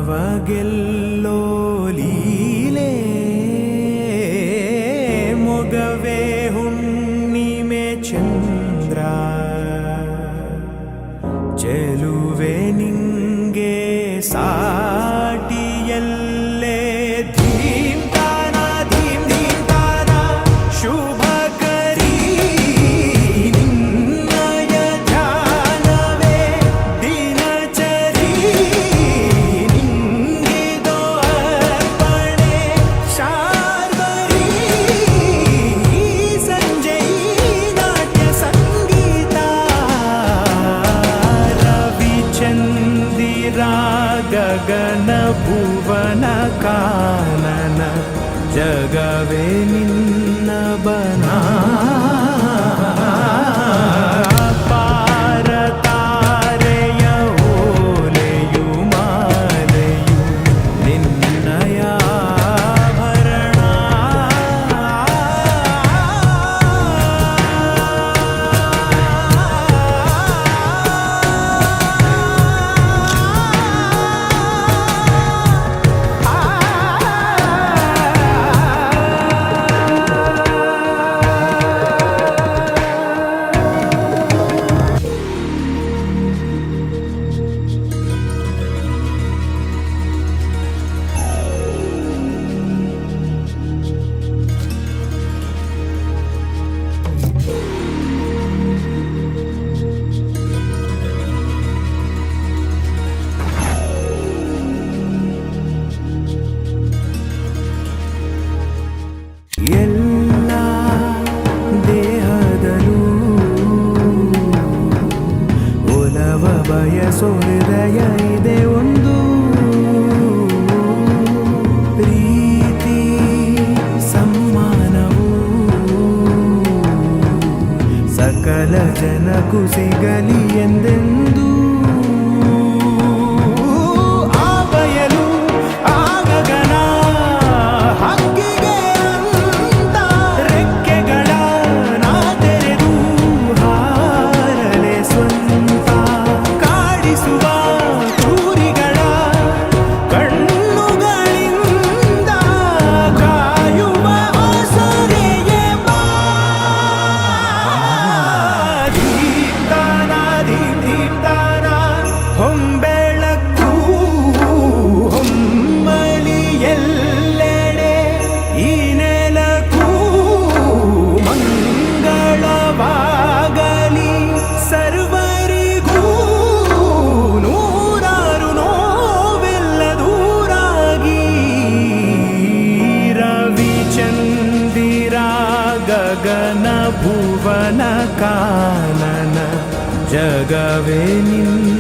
ಮನವಗೆಲ್ಲೋ ಲೀಲೆ ಮೊಗವೇ ಹುಣ್ಣಿಮೆ ಚಂದ್ರ ಚೆಲುವೆ ನಿಂಗೆ ಸಾಟಿಯಲ್ಲೇ ಧೀಮ್ತಾನ ಧೀಮ್ ಧೀಮ್ತಾನ ಶುಭ ಕರೀ ನಿನ್ನಯ ಧ್ಯಾನವೇ ದಿನಚರಿ ನಿಂಗಿದೋ ಅರ್ಪಣೆ ಶಾರ್ವರಿ ಸಂಜೆ ನಾಟ್ಯ ಸಂಗೀತ ರವಿಚಂದಿರ ಗಗನ ಭುವನ ಕಾನನ ಜಗವೇ ನಿನ್ನ ಬನಾ ಪಾರ ತಾರೆಯ ಓಲೆಯು ಮಾಲೆಯು ನಿನ್ನಯ ಆಭರಣ ಎಲ್ಲ ದೇಹದಲ್ಲೂ ಒಲವ ಬಯಸೋ ಹೃದಯ ಇದೆ ಒಂದು ಪ್ರೀತಿ ಸಮ್ಮಾನವು ಸಕಲ ಜನಕ್ಕೂ ಸಿಗಲಿ ಎಂದೆಂದು ಆ ಬಯಲು ಆ ಗಗನ ಹಕ್ಕಿಗೆ ಅಂತ ರೆಕ್ಕೆಗಳ ನಾ ತೆರೆದು ಹಾರಲೆ ಸ್ವಂತ ಕಾಡಿಸುವ ಚೂರಿಗಳ ಕಣ್ಣುಗಳಿಂದ ಕಾಯುವ ಆಸರೆಯೇ ಬಾ ದೀಪ್ತಾನ ದೀಪ್ ದೀಪ್ತಾನ ಹೊಂಬೆಳಕು ಹೊಮ್ಮಲಿ ಎಲ್ಲೆಡೆ ಈ ನೆಲಕ್ಕೂ ಮಂಗಳವಾಗಲಿ ಸರ್ವರಿಗೂ ನೂರಾರು ನೋವೆಲ್ಲ ದೂರಾಗಿ ರವಿಚಂದಿರ ಗಗನ ಭುವನ ಕಾನನ ಜಗವೇ ನಿನ್ನ